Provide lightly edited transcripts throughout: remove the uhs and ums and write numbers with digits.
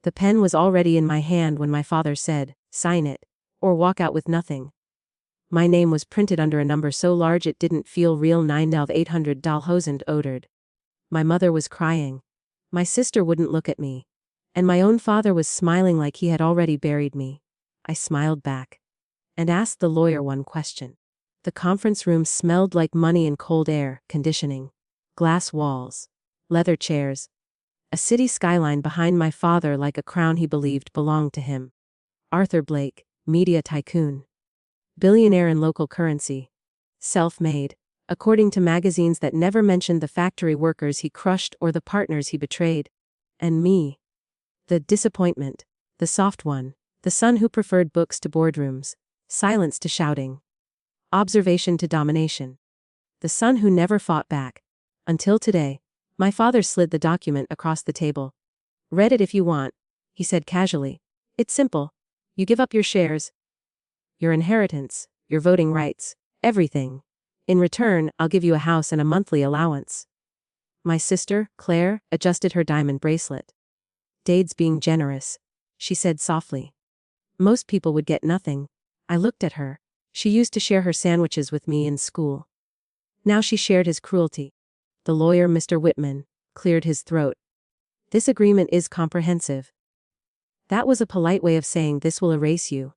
The pen was already in my hand when my father said, "Sign it, or walk out with nothing." My name was printed under a number so large it didn't feel real. 9,800 Dahlhosend odor. My mother was crying. My sister wouldn't look at me. And my own father was smiling like he had already buried me. I smiled back and asked the lawyer one question. The conference room smelled like money and cold air conditioning. Glass walls. Leather chairs. A city skyline behind my father like a crown he believed belonged to him. Arthur Blake, media tycoon. Billionaire in local currency. Self-made, according to magazines that never mentioned the factory workers he crushed or the partners he betrayed. And me. The disappointment. The soft one. The son who preferred books to boardrooms. Silence to shouting. Observation to domination. The son who never fought back. Until today. My father slid the document across the table. "Read it if you want," he said casually. "It's simple. You give up your shares, your inheritance, your voting rights, everything. In return, I'll give you a house and a monthly allowance." My sister, Claire, adjusted her diamond bracelet. "Dade's being generous," she said softly. "Most people would get nothing." I looked at her. She used to share her sandwiches with me in school. Now she shared his cruelty. The lawyer, Mr. Whitman, cleared his throat. "This agreement is comprehensive." That was a polite way of saying this will erase you.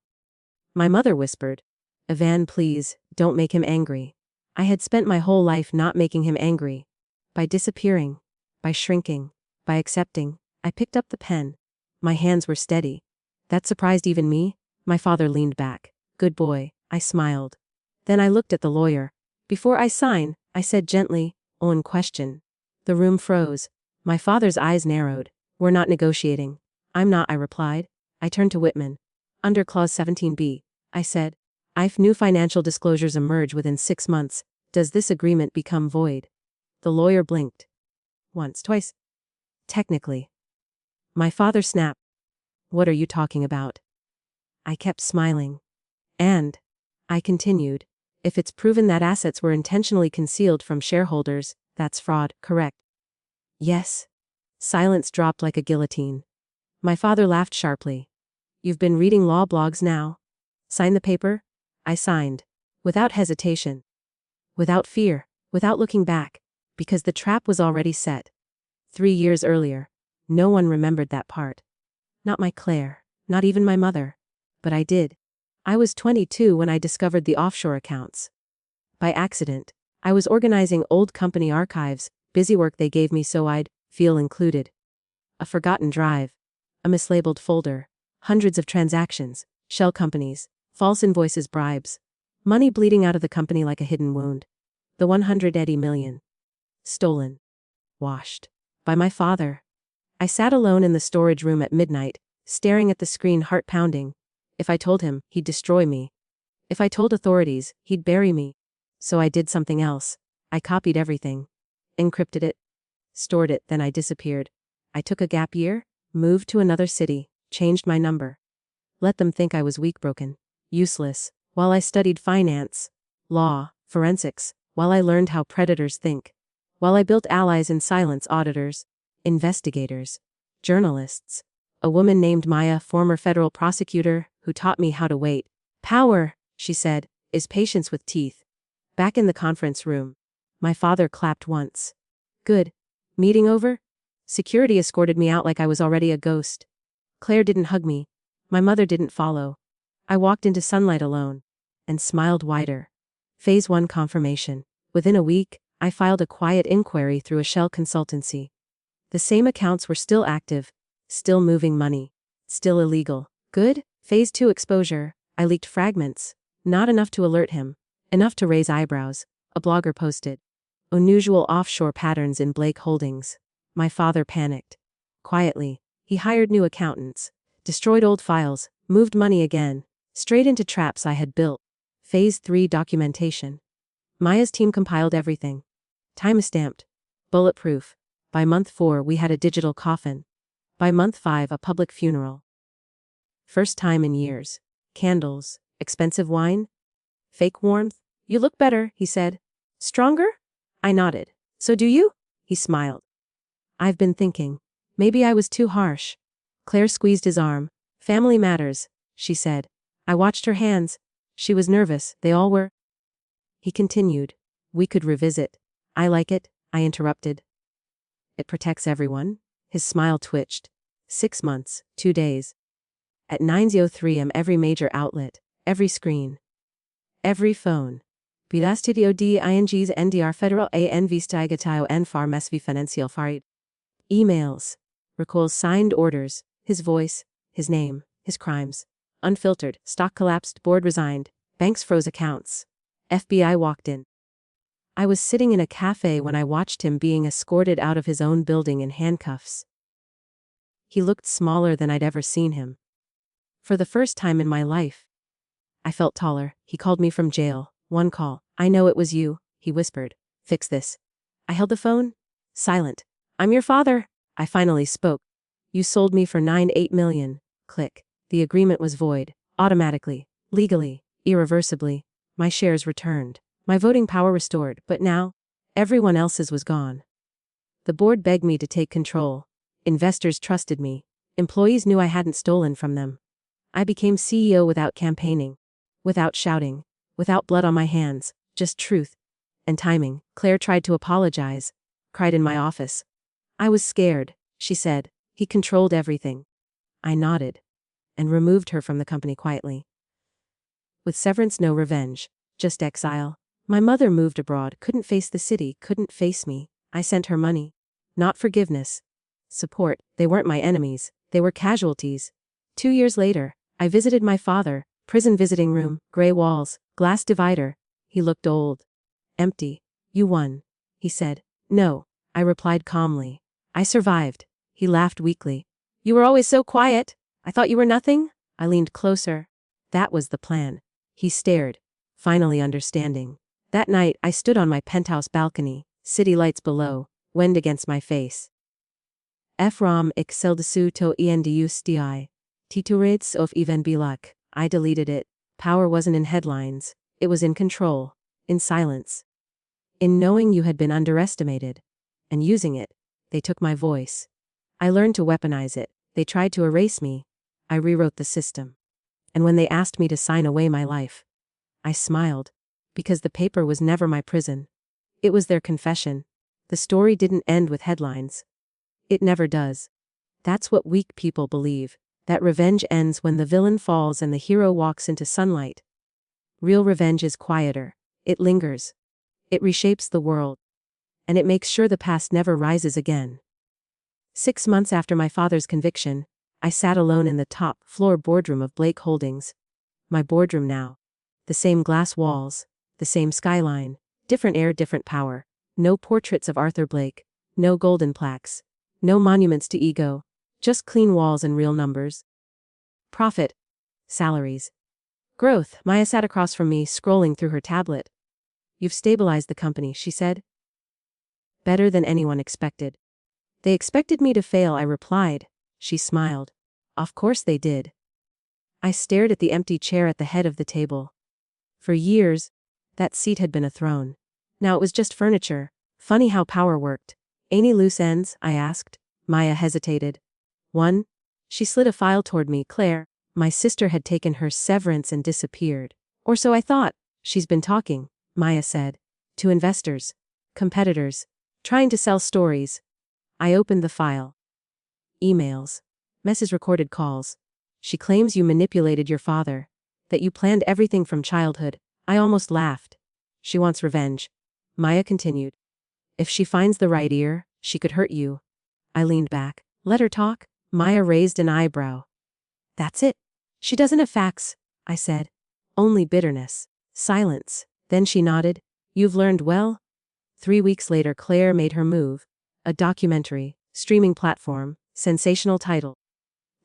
My mother whispered, "Evan, please, don't make him angry." I had spent my whole life not making him angry. By disappearing. By shrinking. By accepting. I picked up the pen. My hands were steady. That surprised even me. My father leaned back. "Good boy," I smiled. Then I looked at the lawyer. "Before I sign," I said gently, "own question." The room froze. My father's eyes narrowed. "We're not negotiating." "I'm not," I replied. I turned to Whitman. "Under Clause 17b, I said, if new financial disclosures emerge within 6 months, does this agreement become void?" The lawyer blinked. Once, twice. "Technically." My father snapped. "What are you talking about?" I kept smiling. "And," I continued, "if it's proven that assets were intentionally concealed from shareholders, that's fraud, correct?" "Yes." Silence dropped like a guillotine. My father laughed sharply. "You've been reading law blogs now. Sign the paper?" I signed. Without hesitation. Without fear. Without looking back. Because the trap was already set. 3 years earlier. No one remembered that part. Not my Claire. Not even my mother. But I did. I was 22 when I discovered the offshore accounts. By accident. I was organizing old company archives, busy work they gave me so I'd feel included. A forgotten drive. A mislabeled folder. Hundreds of transactions. Shell companies. False invoices, bribes. Money bleeding out of the company like a hidden wound. The 180 million. Stolen. Washed. By my father. I sat alone in the storage room at midnight, staring at the screen, heart pounding. If I told him, he'd destroy me. If I told authorities, he'd bury me. So I did something else. I copied everything. Encrypted it. Stored it, then I disappeared. I took a gap year, moved to another city, changed my number. Let them think I was weak, broken, useless, while I studied finance, law, forensics, while I learned how predators think. While I built allies in silence, auditors, investigators, journalists. A woman named Maya, former federal prosecutor, who taught me how to wait. "Power," she said, "is patience with teeth." Back in the conference room. My father clapped once. "Good. Meeting over?" Security escorted me out like I was already a ghost. Claire didn't hug me. My mother didn't follow. I walked into sunlight alone. And smiled wider. Phase 1 confirmation. Within a week, I filed a quiet inquiry through a shell consultancy. The same accounts were still active. Still moving money. Still illegal. Good. Phase 2 exposure. I leaked fragments. Not enough to alert him. Enough to raise eyebrows. A blogger posted. "Unusual offshore patterns in Blake Holdings." My father panicked. Quietly, he hired new accountants. Destroyed old files. Moved money again. Straight into traps I had built. Phase 3 documentation. Maya's team compiled everything. Time-stamped. Bulletproof. By month 4 we had a digital coffin. By month 5 a public funeral. First time in years. Candles. Expensive wine. Fake warmth. "You look better," he said. "Stronger?" I nodded. "So do you?" He smiled. "I've been thinking. Maybe I was too harsh. Claire squeezed his arm. Family matters, she said. I watched her hands. She was nervous, they all were. He continued. We could revisit. I like it, I interrupted. It protects everyone. His smile twitched. 6 months, 2 days. At 9:03 am every major outlet, every screen, every phone. Bilastudio DINGs NDR Federal ANV Stigatio N Farm SV Financial Farid. Emails. Recalls signed orders, his voice, his name, his crimes. Unfiltered, stock collapsed, board resigned, banks froze accounts. FBI walked in. I was sitting in a cafe when I watched him being escorted out of his own building in handcuffs. He looked smaller than I'd ever seen him. For the first time in my life, I felt taller. He called me from jail. One call. I know it was you, he whispered. Fix this. I held the phone. Silent. I'm your father. I finally spoke. You sold me for $9.8 million. Click. The agreement was void. Automatically. Legally. Irreversibly. My shares returned. My voting power restored. But now, everyone else's was gone. The board begged me to take control. Investors trusted me. Employees knew I hadn't stolen from them. I became CEO without campaigning. Without shouting. Without blood on my hands. Just truth. And timing. Claire tried to apologize. Cried in my office. I was scared, she said. He controlled everything. I nodded. And removed her from the company quietly. With severance, no revenge. Just exile. My mother moved abroad, couldn't face the city, couldn't face me. I sent her money. Not forgiveness. Support. They weren't my enemies. They were casualties. 2 years later, I visited my father. Prison visiting room, gray walls, glass divider. He looked old. Empty. You won, he said. No, I replied calmly. I survived. He laughed weakly. You were always so quiet. I thought you were nothing. I leaned closer. That was the plan. He stared, finally understanding. That night, I stood on my penthouse balcony, city lights below, wind against my face. Ram exceldesu to endus di. Titurids of even bilak. I deleted it. Power wasn't in headlines. It was in control. In silence. In knowing you had been underestimated. And using it. They took my voice. I learned to weaponize it. They tried to erase me. I rewrote the system. And when they asked me to sign away my life, I smiled. Because the paper was never my prison. It was their confession. The story didn't end with headlines. It never does. That's what weak people believe. That revenge ends when the villain falls and the hero walks into sunlight. Real revenge is quieter. It lingers. It reshapes the world. And it makes sure the past never rises again. 6 months after my father's conviction, I sat alone in the top floor boardroom of Blake Holdings. My boardroom now. The same glass walls. The same skyline. Different air, different power. No portraits of Arthur Blake. No golden plaques. No monuments to ego. Just clean walls and real numbers. Profit. Salaries. Growth. Maya sat across from me, scrolling through her tablet. You've stabilized the company, she said. Better than anyone expected. They expected me to fail, I replied. She smiled. Of course they did. I stared at the empty chair at the head of the table. For years, that seat had been a throne. Now it was just furniture. Funny how power worked. Any loose ends? I asked. Maya hesitated. One. She slid a file toward me. Claire, my sister had taken her severance and disappeared. Or so I thought. She's been talking, Maya said. To investors. Competitors. Trying to sell stories. I opened the file. Emails. Mess's recorded calls. She claims you manipulated your father. That you planned everything from childhood. I almost laughed. She wants revenge. Maya continued. If she finds the right ear, she could hurt you. I leaned back. Let her talk. Maya raised an eyebrow. That's it. She doesn't have facts, I said. Only bitterness. Silence. Then she nodded. You've learned well? 3 weeks later, Claire made her move. A documentary, streaming platform, sensational title.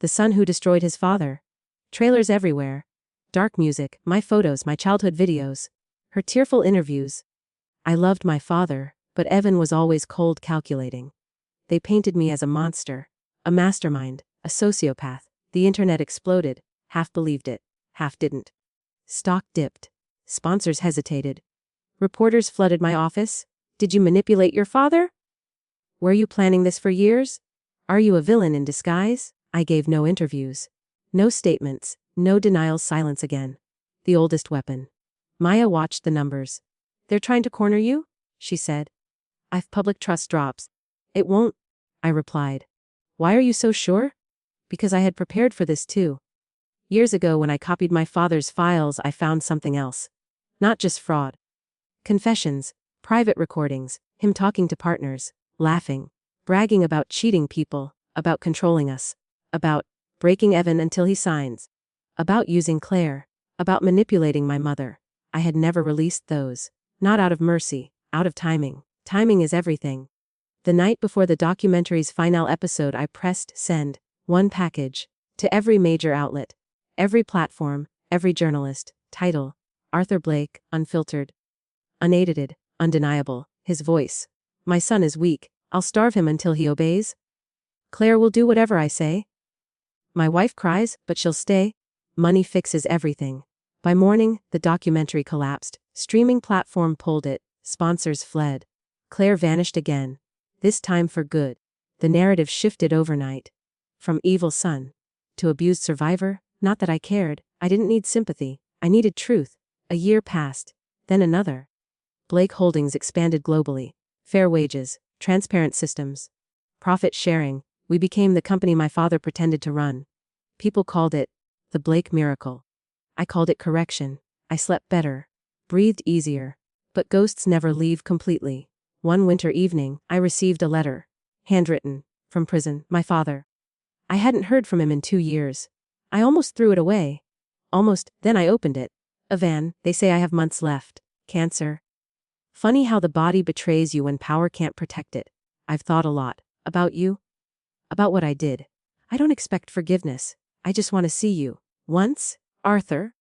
The son who destroyed his father. Trailers everywhere. Dark music, my photos, my childhood videos. Her tearful interviews. I loved my father, but Evan was always cold, calculating. They painted me as a monster. A mastermind. A sociopath. The internet exploded. Half believed it. Half didn't. Stock dipped. Sponsors hesitated. Reporters flooded my office. Did you manipulate your father? Were you planning this for years? Are you a villain in disguise? I gave no interviews. No statements, no denials, silence again. The oldest weapon. Maya watched the numbers. They're trying to corner you? She said. If public trust drops. It won't, I replied. Why are you so sure? Because I had prepared for this too. Years ago when I copied my father's files, I found something else. Not just fraud. Confessions, private recordings, him talking to partners, laughing, bragging about cheating people, about controlling us, about breaking Evan until he signs, about using Claire, about manipulating my mother. I had never released those. Not out of mercy, out of timing. Timing is everything. The night before the documentary's final episode, I pressed send, one package, to every major outlet, every platform, every journalist. Title: Arthur Blake, unfiltered, unedited, undeniable. His voice: my son is weak. I'll starve him until he obeys. Claire will do whatever I say. My wife cries, but she'll stay. Money fixes everything. By morning, the documentary collapsed. Streaming platform pulled it. Sponsors fled. Claire vanished again. This time for good. The narrative shifted overnight. From evil son to abused survivor. Not that I cared. I didn't need sympathy. I needed truth. A year passed. Then another. Blake Holdings expanded globally. Fair wages. Transparent systems. Profit sharing. We became the company my father pretended to run. People called it the Blake miracle. I called it correction. I slept better. Breathed easier. But ghosts never leave completely. One winter evening, I received a letter. Handwritten. From prison. My father. I hadn't heard from him in 2 years. I almost threw it away. Almost. Then I opened it. Evan, they say I have months left. Cancer. Funny how the body betrays you when power can't protect it. I've thought a lot. About you. About what I did. I don't expect forgiveness. I just want to see you. Once, Arthur.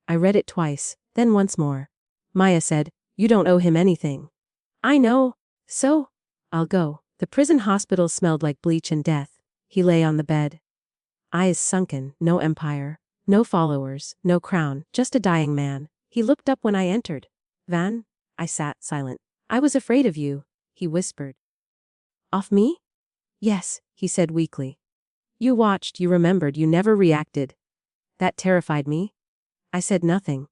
I read it twice, then once more. Maya said, you don't owe him anything. I know. So? I'll go. The prison hospital smelled like bleach and death. He lay on the bed. Eyes sunken, no empire, no followers, no crown, just a dying man. He looked up when I entered. Van? I sat silent. I was afraid of you, he whispered. Off me? Yes, he said weakly. You watched, you remembered, you never reacted. That terrified me. I said nothing.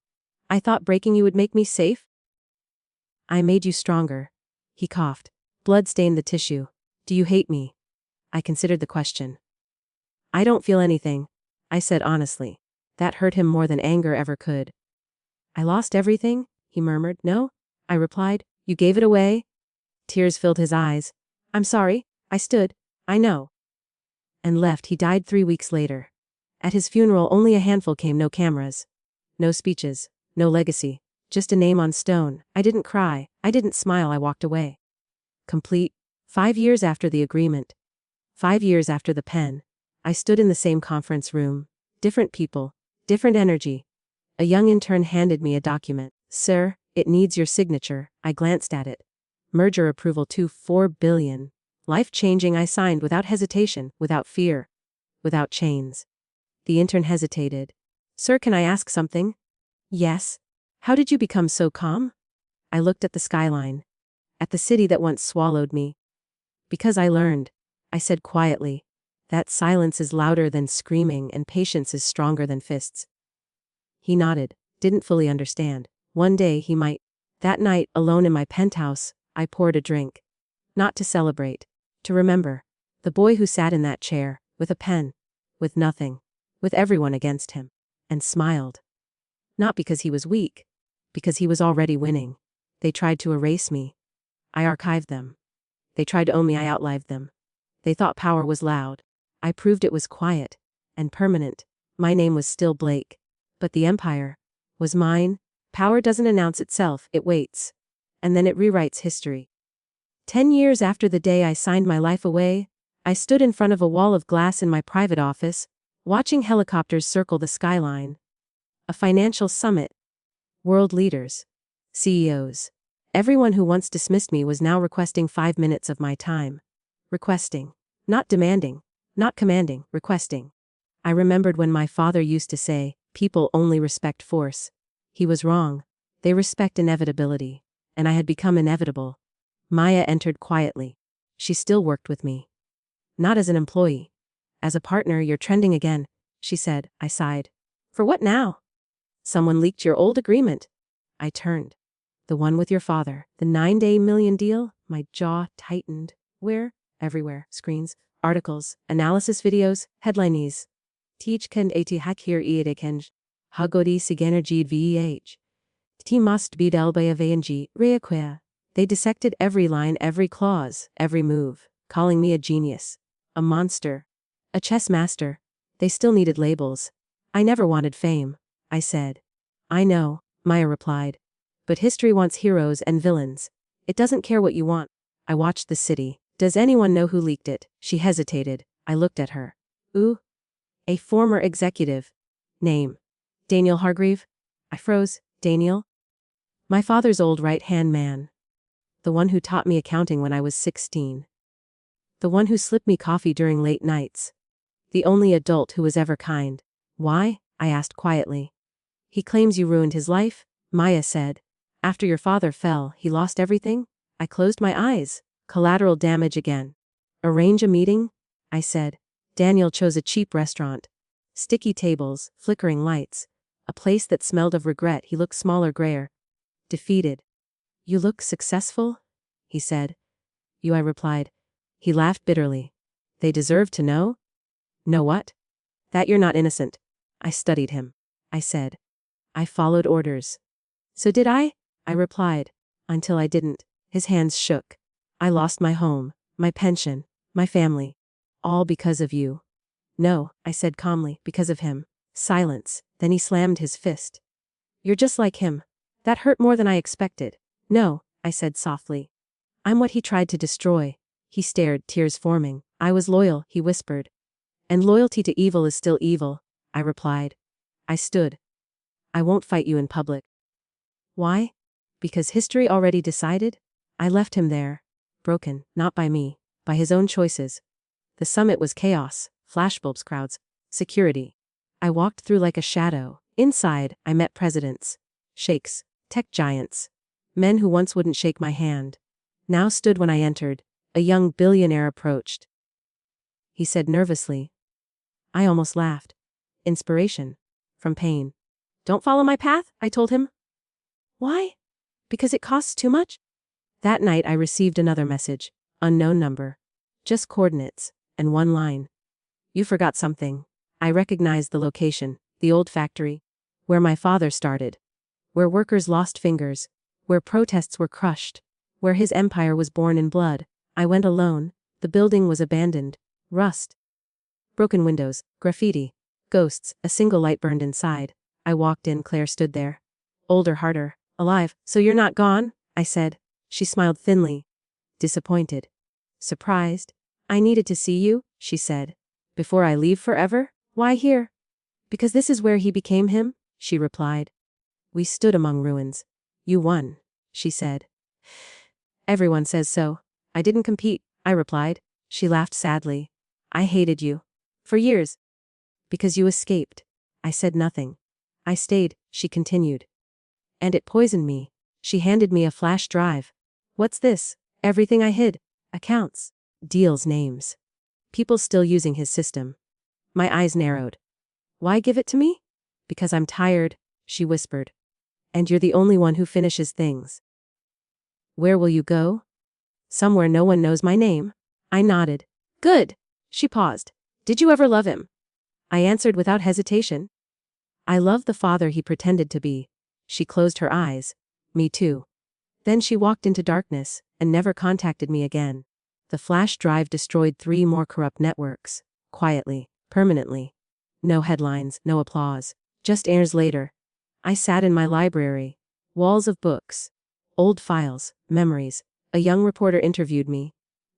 I thought breaking you would make me safe. I made you stronger. He coughed. Blood stained the tissue. Do you hate me? I considered the question. I don't feel anything, I said honestly. That hurt him more than anger ever could. I lost everything, he murmured. No, I replied. You gave it away? Tears filled his eyes. I'm sorry, I stood. I know. And left. He died 3 weeks later. At his funeral only a handful came. No cameras. No speeches. No legacy. Just a name on stone. I didn't cry. I didn't smile. I walked away. Complete. 5 years after the agreement. 5 years after the pen. I stood in the same conference room. Different people. Different energy. A young intern handed me a document. Sir, it needs your signature. I glanced at it. Merger approval to $4 billion. Life-changing. I signed without hesitation, without fear, without chains. The intern hesitated. Sir, can I ask something? Yes. How did you become so calm? I looked at the skyline. At the city that once swallowed me. Because I learned, I said quietly, that silence is louder than screaming and patience is stronger than fists. He nodded, didn't fully understand. One day he might. That night, alone in my penthouse, I poured a drink. Not to celebrate. To remember. The boy who sat in that chair, with a pen. With nothing. With everyone against him. And smiled. Not because he was weak. Because he was already winning. They tried to erase me. I archived them. They tried to own me. I outlived them. They thought power was loud. I proved it was quiet. And permanent. My name was still Blake. But the empire was mine. Power doesn't announce itself, it waits. And then it rewrites history. 10 years after the day I signed my life away, I stood in front of a wall of glass in my private office, watching helicopters circle the skyline. A financial summit. World leaders. CEOs. Everyone who once dismissed me was now requesting 5 minutes of my time. Requesting. Not demanding. Not commanding. Requesting. I remembered when my father used to say, people only respect force. He was wrong. They respect inevitability. And I had become inevitable. Maya entered quietly. She still worked with me. Not as an employee. As a partner, you're trending again, she said. I sighed. For what now? Someone leaked your old agreement. I turned. The one with your father, the 9-day million deal? My jaw tightened. Where? Everywhere. Screens, articles, analysis videos, headlinees. Teach kend at hakir eidekenge. Hagodi sigenergid veh. T must be delbaya vangi, reaquea. They dissected every line, every clause, every move, calling me a genius. A monster. A chess master. They still needed labels. I never wanted fame, I said. I know, Maya replied. But history wants heroes and villains. It doesn't care what you want. I watched the city. Does anyone know who leaked it? She hesitated. I looked at her. Ooh. A former executive. Name. Daniel Hargreave? I froze. Daniel? My father's old right-hand man. The one who taught me accounting when I was 16. The one who slipped me coffee during late nights. The only adult who was ever kind. Why? I asked quietly. He claims you ruined his life, Maya said. After your father fell, he lost everything? I closed my eyes. Collateral damage again. Arrange a meeting? I said. Daniel chose a cheap restaurant. Sticky tables, flickering lights. A place that smelled of regret. He looked smaller, grayer. Defeated. You look successful? He said. You, I replied. He laughed bitterly. They deserve to know? Know what? That you're not innocent. I studied him. I said. I followed orders. So did I replied. Until I didn't. His hands shook. I lost my home, my pension, my family. All because of you. No, I said calmly, because of him. Silence. Then he slammed his fist. You're just like him. That hurt more than I expected. No, I said softly. I'm what he tried to destroy. He stared, tears forming. I was loyal, he whispered. And loyalty to evil is still evil, I replied. I stood. I won't fight you in public. Why? Because history already decided? I left him there. Broken, not by me, by his own choices. The summit was chaos, flashbulbs, crowds, security. I walked through like a shadow. Inside, I met presidents, sheikhs, tech giants. Men who once wouldn't shake my hand. Now stood when I entered. A young billionaire approached. He said nervously. I almost laughed. Inspiration. From pain. Don't follow my path, I told him. Why? Because it costs too much? That night I received another message. Unknown number. Just coordinates. And one line. You forgot something. I recognized the location. The old factory. Where my father started. Where workers lost fingers. Where protests were crushed. Where his empire was born in blood. I went alone. The building was abandoned. Rust. Broken windows. Graffiti. Ghosts. A single light burned inside. I walked in. Claire stood there. Older, harder. Alive. So you're not gone? I said. She smiled thinly. Disappointed. Surprised. I needed to see you, she said. Before I leave forever? Why here? Because this is where he became him, she replied. We stood among ruins. You won, she said. Everyone says so. I didn't compete, I replied. She laughed sadly. I hated you. For years. Because you escaped. I said nothing. I stayed, she continued. And it poisoned me. She handed me a flash drive. What's this? Everything I hid. Accounts. Deals, names. People still using his system. My eyes narrowed. Why give it to me? Because I'm tired, she whispered. And you're the only one who finishes things. Where will you go? Somewhere no one knows my name. I nodded. Good. She paused. Did you ever love him? I answered without hesitation. I loved the father he pretended to be. She closed her eyes. Me too. Then she walked into darkness, and never contacted me again. The flash drive destroyed 3 more corrupt networks. Quietly, permanently. No headlines, no applause. Just years later. I sat in my library. Walls of books. Old files, memories. A young reporter interviewed me.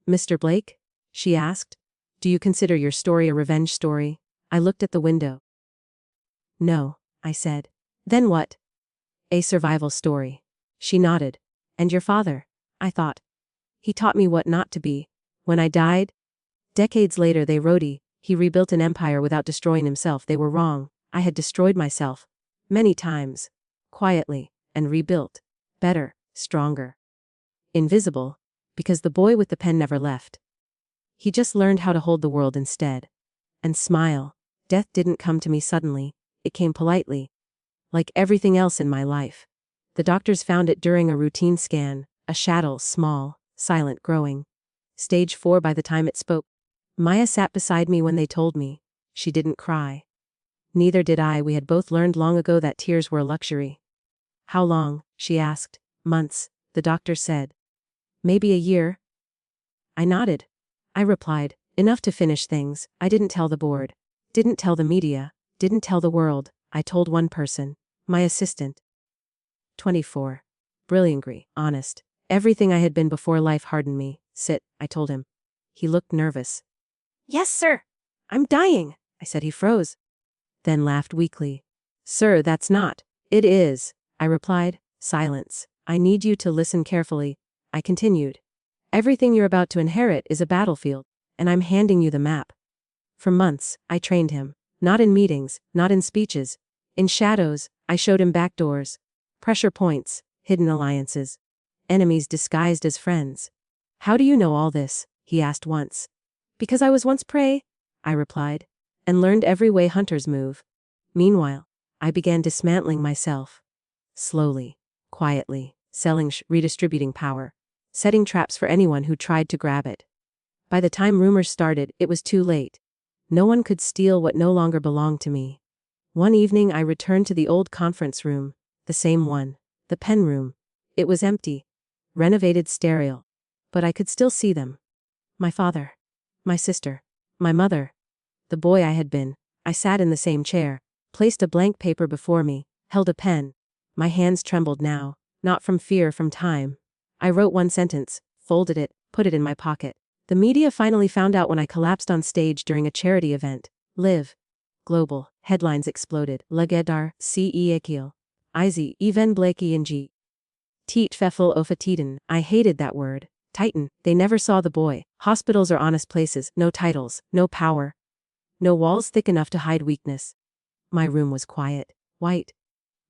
Mr. Blake? She asked. Do you consider your story a revenge story? I looked at the window. No, I said. Then what? A survival story. She nodded. And your father? I thought. He taught me what not to be. When I died? Decades later they wrote he rebuilt an empire without destroying himself. They were wrong. I had destroyed myself. Many times. Quietly. And rebuilt. Better. Stronger. Invisible. Because the boy with the pen never left. He just learned how to hold the world instead. And smile. Death didn't come to me suddenly, it came politely. Like everything else in my life. The doctors found it during a routine scan, a shadow, small, silent, growing. Stage 4 by the time it spoke. Maya sat beside me when they told me. She didn't cry. Neither did I. We had both learned long ago that tears were a luxury. How long? She asked. Months, the doctor said. Maybe a year? I nodded. I replied, enough to finish things. I didn't tell the board. Didn't tell the media. Didn't tell the world. I told one person. My assistant. 24. Brilliantly honest. Everything I had been before life hardened me. Sit, I told him. He looked nervous. Yes, sir. I'm dying, I said. He froze. Then laughed weakly. Sir, that's not. It is, I replied. Silence. I need you to listen carefully, I continued. Everything you're about to inherit is a battlefield, and I'm handing you the map. For months, I trained him. Not in meetings, not in speeches. In shadows, I showed him back doors. Pressure points, hidden alliances. Enemies disguised as friends. How do you know all this? He asked once. Because I was once prey, I replied, and learned every way hunters move. Meanwhile, I began dismantling myself. Slowly, quietly, selling redistributing power, setting traps for anyone who tried to grab it. By the time rumors started, it was too late. No one could steal what no longer belonged to me. One evening I returned to the old conference room, the same one, the pen room. It was empty, renovated, sterile, but I could still see them. My father, my sister, my mother, the boy I had been. I sat in the same chair, placed a blank paper before me, held a pen. My hands trembled now, not from fear, from time. I wrote one sentence, folded it, put it in my pocket. The media finally found out when I collapsed on stage during a charity event. Live. Global. Headlines exploded. Lagedar, C.E. Akil. Izi, Even Blakey and G. Teat Feffel Ofatiden. I hated that word. Titan. They never saw the boy. Hospitals are honest places. No titles. No power. No walls thick enough to hide weakness. My room was quiet. White.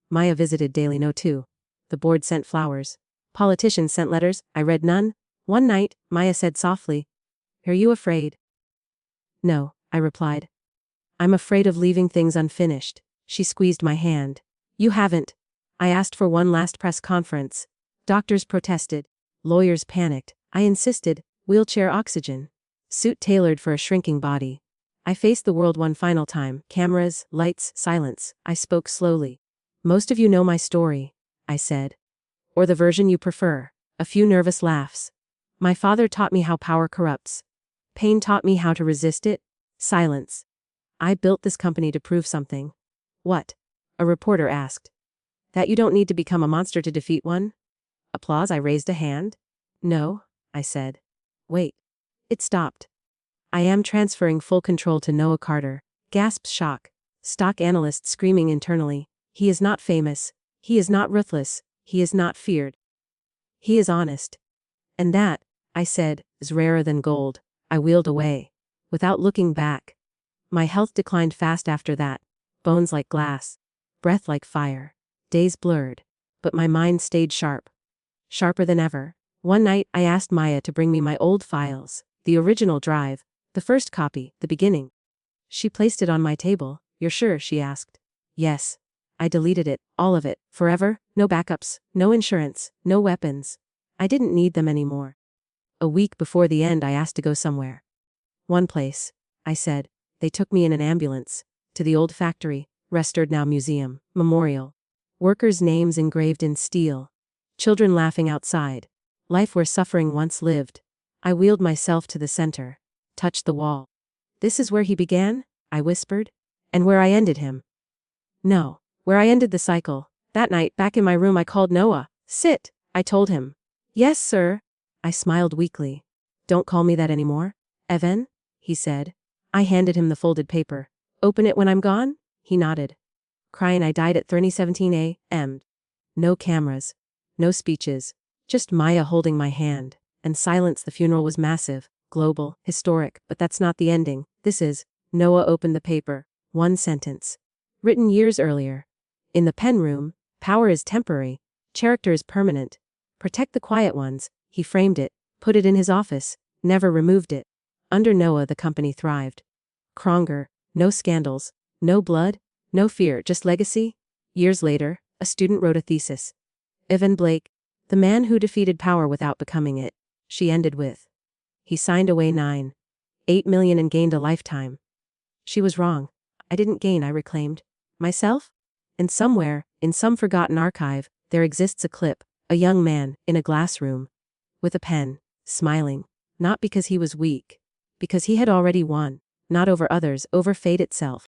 Maya visited daily. No two. The board sent flowers. Politicians sent letters. I read none. One night, Maya said softly, "Are you afraid?" No, I replied. I'm afraid of leaving things unfinished. She squeezed my hand. You haven't. I asked for one last press conference. Doctors protested. Lawyers panicked. I insisted. Wheelchair oxygen. Suit tailored for a shrinking body. I faced the world one final time. Cameras, lights, silence. I spoke slowly. Most of you know my story, I said. Or the version you prefer. A few nervous laughs. My father taught me how power corrupts. Pain taught me how to resist it. Silence. I built this company to prove something. What? A reporter asked. That you don't need to become a monster to defeat one? Applause. I raised a hand. No, I said. Wait. It stopped. I am transferring full control to Noah Carter. Gasps shock. Stock analysts screaming internally. He is not famous. He is not ruthless. He is not feared. He is honest. And that, I said, is rarer than gold. I wheeled away. Without looking back. My health declined fast after that. Bones like glass. Breath like fire. Days blurred. But my mind stayed sharp. Sharper than ever. One night, I asked Maya to bring me my old files. The original drive. The first copy, the beginning. She placed it on my table. You're sure? She asked. Yes. I deleted it, all of it, forever, no backups, no insurance, no weapons. I didn't need them anymore. A week before the end, I asked to go somewhere. One place, I said. They took me in an ambulance. To the old factory, restored now museum, memorial. Workers' names engraved in steel. Children laughing outside. Life where suffering once lived. I wheeled myself to the center. Touched the wall. This is where he began, I whispered. And where I ended him. No. Where I ended the cycle. That night, back in my room, I called Noah. Sit, I told him. Yes, sir. I smiled weakly. Don't call me that anymore. Evan, he said. I handed him the folded paper. Open it when I'm gone? He nodded. Crying I died at 30:17 a.m. No cameras. No speeches. Just Maya holding my hand. And silence. The funeral was massive, global, historic, but that's not the ending. This is. Noah opened the paper. One sentence. Written years earlier. In the pen room, power is temporary, character is permanent. Protect the quiet ones. He framed it, put it in his office, never removed it. Under Noah the company thrived. Kronger, no scandals, no blood, no fear, just legacy. Years later, a student wrote a thesis. Evan Blake, the man who defeated power without becoming it. She ended with, he signed away 9.8 million and gained a lifetime. She was wrong. I didn't gain, I reclaimed myself. And somewhere, in some forgotten archive, there exists a clip, a young man, in a glass room, with a pen, smiling, not because he was weak, because he had already won, not over others, over fate itself.